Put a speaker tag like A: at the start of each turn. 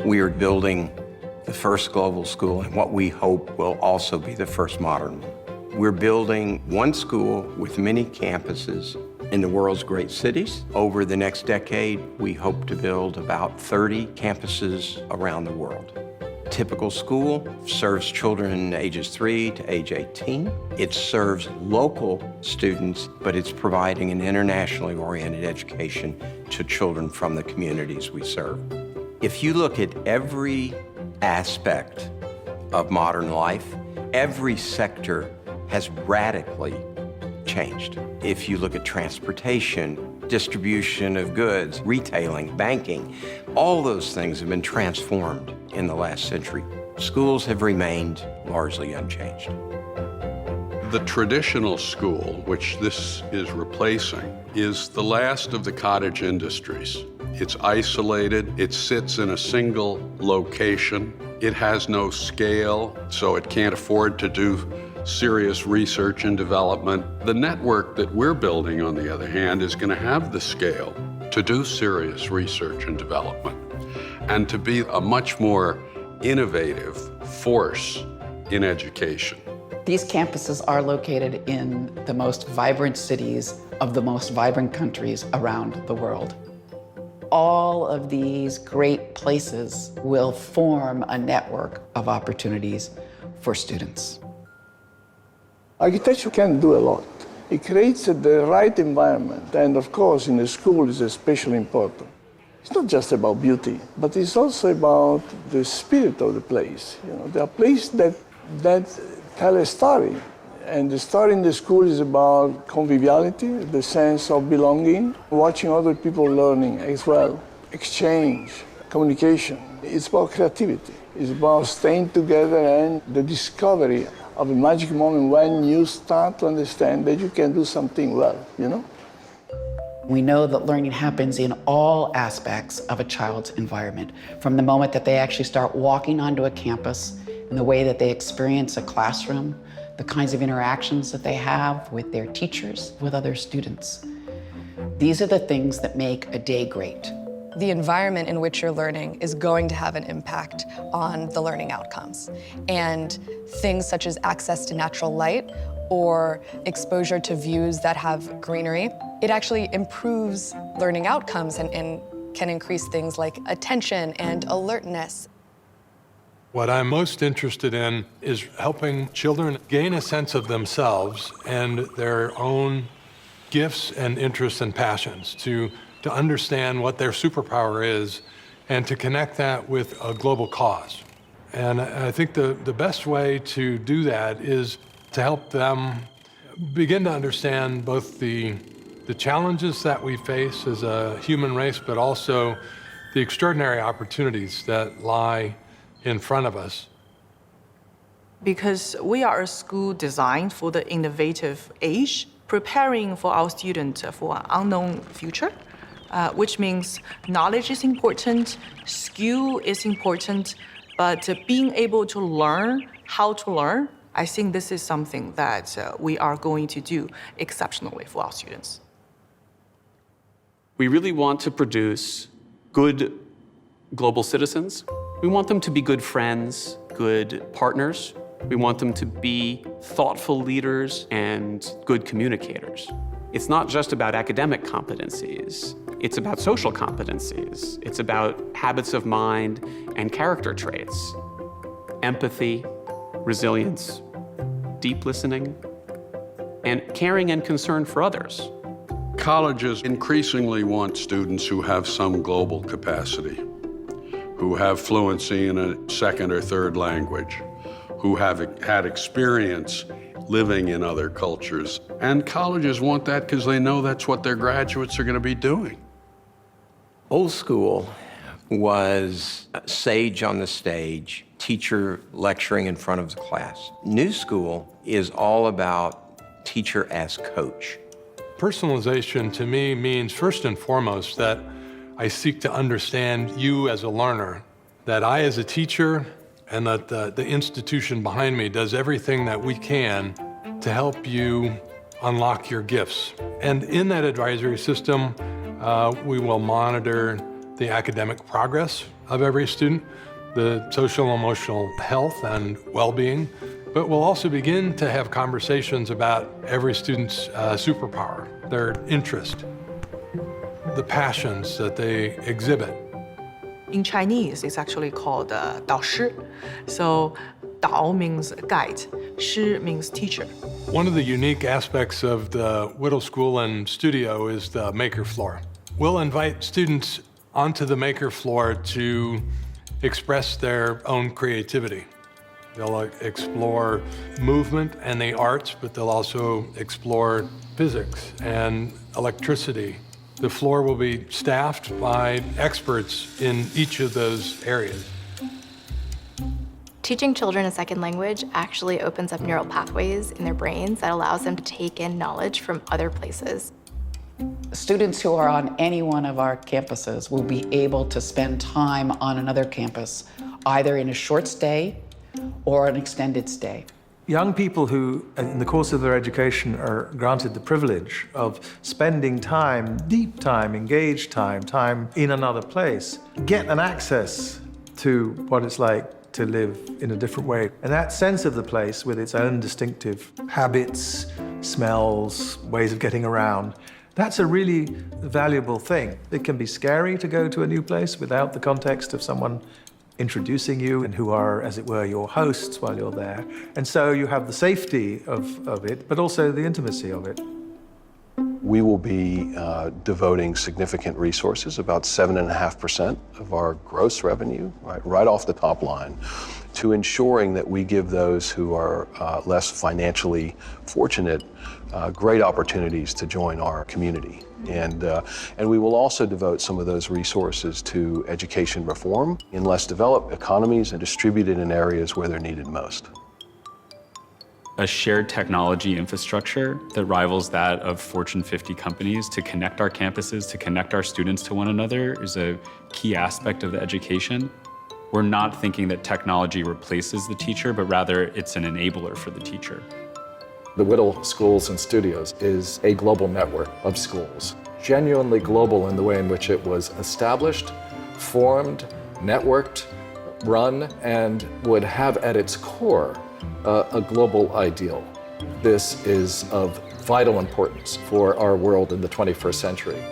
A: We are building the first global school and what we hope will also be the first modern one. We're building one school with many campuses in the world's great cities. Over the next decade, we hope to build about 30 campuses around the world. Typical school serves children ages 3 to age 18. It serves local students, but it's providing an internationally oriented education to children from the communities we serve. If you look at every aspect of modern life, every sector has radically changed. If you look at transportation, distribution of goods, retailing, banking, all those things have been transformed in the last century. Schools have remained largely unchanged.
B: The traditional school, which this is replacing, is the last of the cottage industries. It's isolated, it sits in a single location, it has no scale, so it can't afford to do serious research and development. The network that we're building, on the other hand, is going to have the scale to do serious research and development and to be a much more innovative force in education.
C: These campuses are located in the most vibrant cities of the most vibrant countries around the world. All of these great places will form a network of opportunities for students.
D: Architecture can do a lot. It creates the right environment, and of course in the school is especially important. It's not just about beauty, but it's also about the spirit of the place. You know, there are places that tell a story, and the story in the school is about conviviality, the sense of belonging, watching other people learning as well, exchange, communication. It's about creativity. It's about staying together and the discovery of a magic moment when you start to understand that you can do something well, you know?
C: We know that learning happens in all aspects of a child's environment, from the moment that they actually start walking onto a campus, and the way that they experience a classroom, the kinds of interactions that they have with their teachers, with other students. These are the things that make a day great.
E: The environment in which you're learning is going to have an impact on the learning outcomes. And things such as access to natural light or exposure to views that have greenery, it actually improves learning outcomes and can increase things like attention and alertness.
F: What I'm most interested in is helping children gain a sense of themselves and their own gifts and interests and passions, to understand what their superpower is and to connect that with a global cause. And I think the best way to do that is to help them begin to understand both the challenges that we face as a human race, but also the extraordinary opportunities that lie in front of us.
G: Because we are a school designed for the innovative age, preparing for our students for an unknown future, which means knowledge is important, skill is important, but being able to learn how to learn, I think this is something that we are going to do exceptionally for our students.
H: We really want to produce good global citizens. We want them to be good friends, good partners. We want them to be thoughtful leaders and good communicators. It's not just about academic competencies. It's about social competencies. It's about habits of mind and character traits. Empathy, resilience, deep listening, and caring and concern for others.
B: Colleges increasingly want students who have some global capacity, who have fluency in a second or third language, who have had experience living in other cultures. And colleges want that because they know that's what their graduates are going to be doing.
A: Old school was sage on the stage, teacher lecturing in front of the class. New school is all about teacher as coach.
F: Personalization to me means first and foremost that I seek to understand you as a learner, that I as a teacher and that the institution behind me does everything that we can to help you unlock your gifts. And in that advisory system, we will monitor the academic progress of every student, the social and emotional health and well-being, but we'll also begin to have conversations about every student's superpower, their interest, the passions that they exhibit.
G: In Chinese, it's actually called 导师. So 导 means guide, 师 means teacher.
F: One of the unique aspects of the Whittle School and Studio is the maker floor. We'll invite students onto the maker floor to express their own creativity. They'll explore movement and the arts, but they'll also explore physics and electricity. The floor will be staffed by experts in each of those areas.
I: Teaching children a second language actually opens up neural pathways in their brains that allows them to take in knowledge from other places.
C: Students who are on any one of our campuses will be able to spend time on another campus, either in a short stay or an extended stay.
J: Young people who, in the course of their education, are granted the privilege of spending time, deep time, engaged time, time in another place, get an access to what it's like to live in a different way. And that sense of the place with its own distinctive habits, smells, ways of getting around, that's a really valuable thing. It can be scary to go to a new place without the context of someone introducing you and who are, as it were, your hosts while you're there. And so you have the safety of it, but also the intimacy of it.
K: We will be devoting significant resources, about 7.5% of our gross revenue, right off the top line, to ensuring that we give those who are less financially fortunate great opportunities to join our community. And we will also devote some of those resources to education reform in less developed economies and distributed in areas where they're needed most.
L: A shared technology infrastructure that rivals that of Fortune 50 companies to connect our campuses, to connect our students to one another is a key aspect of the education. We're not thinking that technology replaces the teacher, but rather it's an enabler for the teacher.
M: The Whittle Schools and Studios is a global network of schools, genuinely global in the way in which it was established, formed, networked, run, and would have at its core a global ideal. This is of vital importance for our world in the 21st century.